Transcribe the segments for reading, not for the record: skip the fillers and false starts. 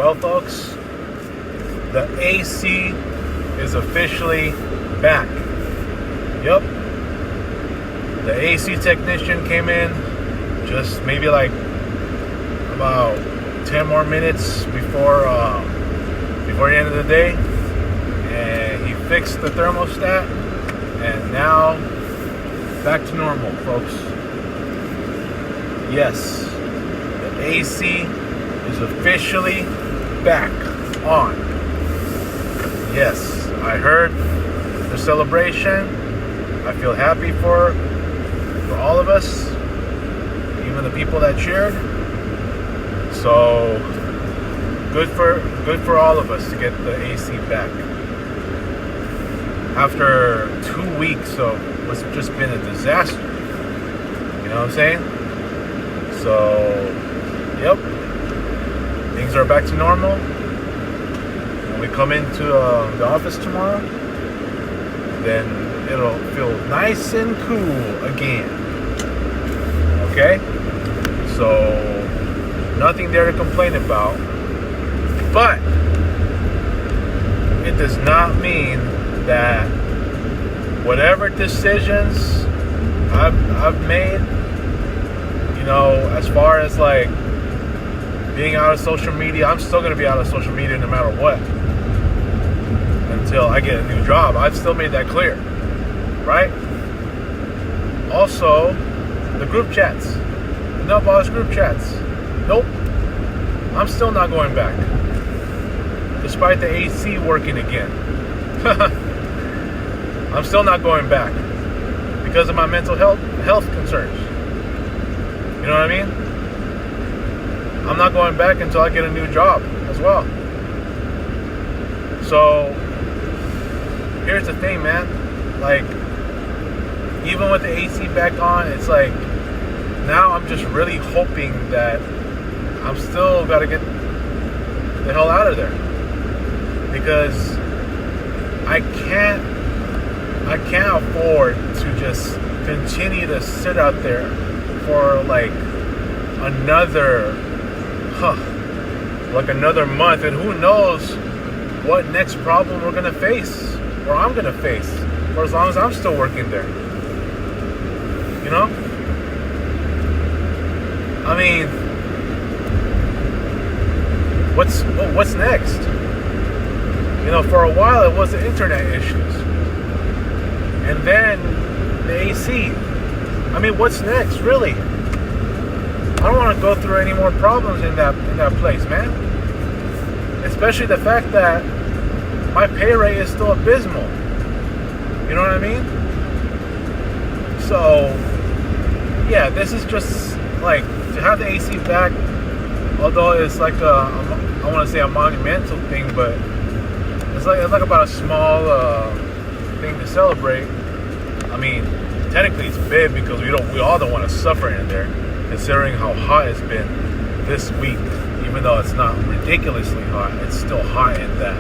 Well, folks, the AC is officially back. Yep. The AC technician came in just maybe like about 10 more minutes before the end of the day, and he fixed the thermostat, and now back to normal, folks. Yes, the AC is officially back on. Yes, I heard the celebration. I feel happy for all of us, even the people that cheered. So good for all of us to get the AC back after 2 weeks of what's just been a disaster. You know what I'm saying? So, yep, things are back to normal. When we come into the office tomorrow, then it'll feel nice and cool again. Okay? So, nothing there to complain about. But it does not mean that whatever decisions I've made, you know, as far as like being out of social media, I'm still going to be out of social media no matter what until I get a new job. I've still made that clear, right? Also, the group chats, the No Boss group chats, nope, I'm still not going back, despite the AC working again. I'm still not going back because of my mental health concerns. You know what I mean? I'm not going back until I get a new job as well. So here's the thing, man. Like, even with the AC back on, it's like now I'm just really hoping that I'm still gotta get the hell out of there, because I can't afford to just continue to sit out there for like another month, and who knows what next problem we're gonna face, or I'm gonna face, for as long as I'm still working there. You know? I mean, what's next? You know, for a while it was the internet issues, and then the AC. I mean, what's next, really? I don't want to go through any more problems in that place, man. Especially the fact that my pay rate is still abysmal. You know what I mean? So, yeah, this is just like to have the AC back. Although it's like I want to say a monumental thing, but it's like about a small thing to celebrate. I mean, technically it's big because we all don't want to suffer in there, considering how hot it's been this week. Even though it's not ridiculously hot, it's still hot in that,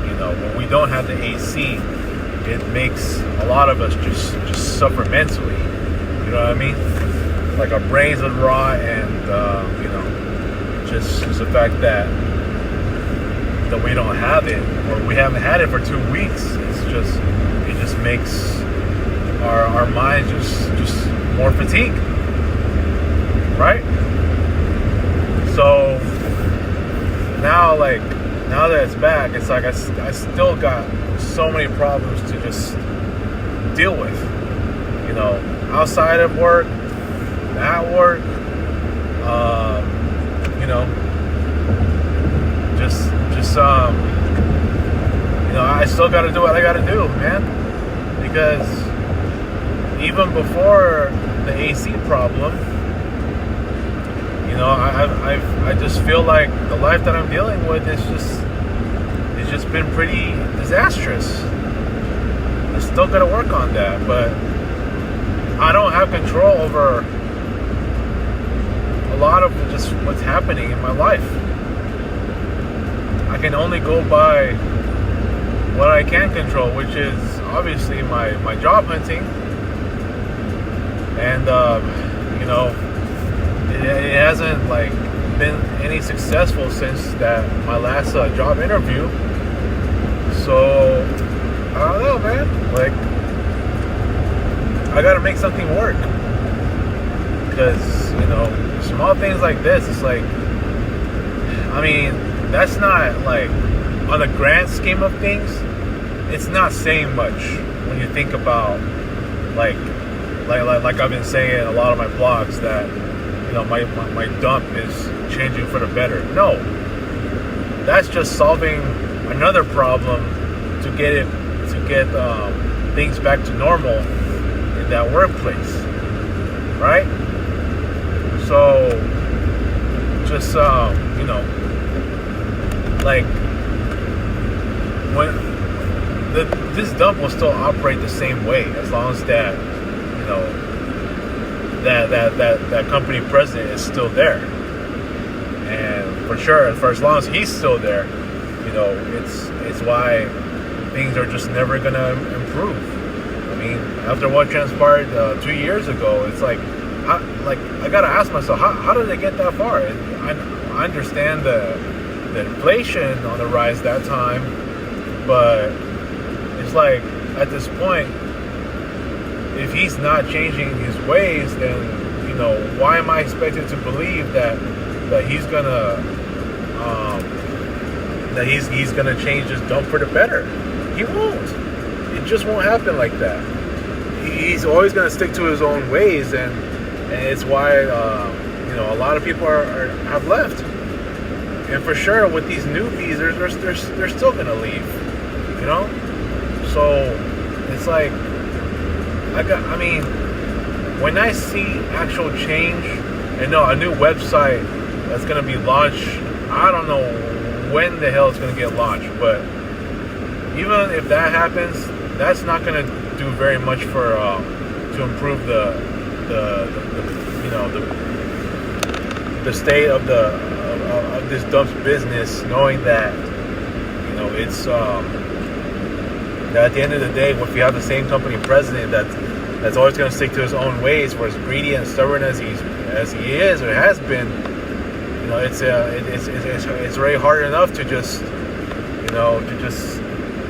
you know, when we don't have the AC, it makes a lot of us just suffer mentally. You know what I mean? Like our brains would rot, and you know, just the fact that we don't have it, or we haven't had it for 2 weeks, it just makes our minds just more fatigued, right? So now that it's back, it's like I still got so many problems to just deal with, you know, outside of work, at work, you know, just you know, I still got to do what I got to do, man, because even before the AC problem, you know, I just feel like the life that I'm dealing with is just been pretty disastrous. I still got to work on that, but I don't have control over a lot of just what's happening in my life. I can only go by what I can control, which is obviously my job hunting, and you know, it hasn't like been any successful since my last job interview. So I don't know, man. Like, I gotta make something work, because small things like this. It's like, I mean, that's not like, on the grand scheme of things, it's not saying much when you think about like I've been saying in a lot of my blogs that my dump is changing for the better. No, that's just solving another problem to get things back to normal in that workplace, right? So just like, when this dump will still operate the same way as long as that that company president is still there, and for sure, for as long as he's still there, it's why things are just never gonna improve. I mean, after what transpired 2 years ago, it's like I gotta ask myself, how did they get that far? And I understand the inflation on the rise that time, but it's like, at this point, if he's not changing his ways, then why am I expected to believe that he's gonna he's gonna change his dump for the better? He won't. It just won't happen like that. He's always gonna stick to his own ways, and it's why a lot of people have left. And for sure, with these newbies, they're still gonna leave. So it's like, I mean, when I see actual change, and a new website that's gonna be launched, I don't know when the hell it's gonna get launched, but even if that happens, that's not gonna do very much for to improve the state of this dump's business, knowing that it's that at the end of the day, if you have the same company president that's always going to stick to his own ways, for as greedy and stubborn as he is or has been, it's already hard enough to just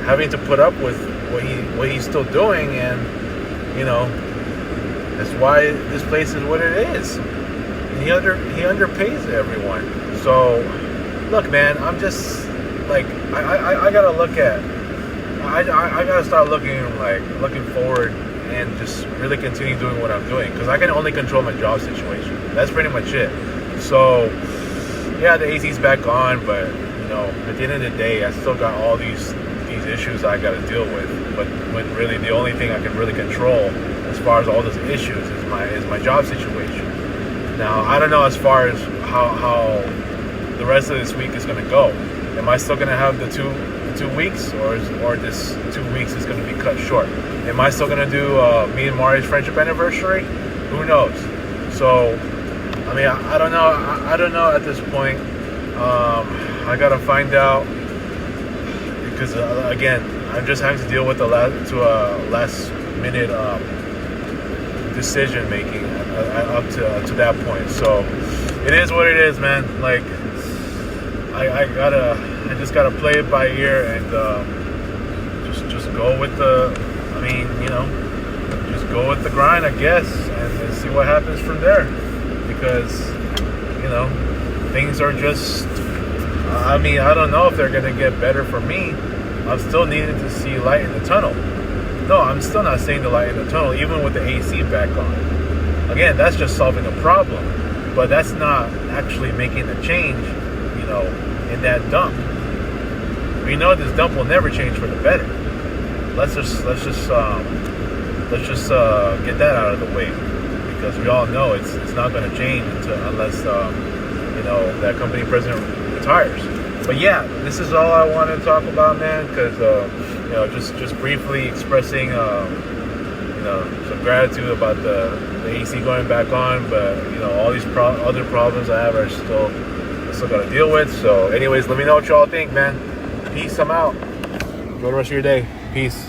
having to put up with what he's still doing, and that's why this place is what it is. And he underpays everyone. So look, man, I'm just like, I gotta look at. I gotta start looking forward, and just really continue doing what I'm doing, because I can only control my job situation. That's pretty much it. So yeah, the AC's back on, but at the end of the day, I still got all these issues I gotta deal with. But when really the only thing I can really control as far as all those issues is my job situation. Now, I don't know as far as how the rest of this week is gonna go. Am I still gonna have the two weeks, or this 2 weeks is going to be cut short? Am I still going to do me and Mari's friendship anniversary? Who knows? So, I mean, I don't know. I don't know at this point. I got to find out, because again, I'm just having to deal with the last minute decision making up to that point. So it is what it is, man. Like, I just gotta play it by ear, and just go with just go with the grind, I guess, and see what happens from there. Because things are just, I mean, I don't know if they're gonna get better for me. I'm still needing to see light in the tunnel. No, I'm still not seeing the light in the tunnel, even with the AC back on. Again, that's just solving a problem, but that's not actually making a change, in that dump. We know this dump will never change for the better. Let's just get that out of the way, because we all know it's not going to change unless that company president retires. But yeah, this is all I want to talk about, man. Because just briefly expressing some gratitude about the AC going back on, but all these other problems I have are still got to deal with. So anyways, let me know what y'all think, man. Peace. I'm out. Enjoy the rest of your day. Peace.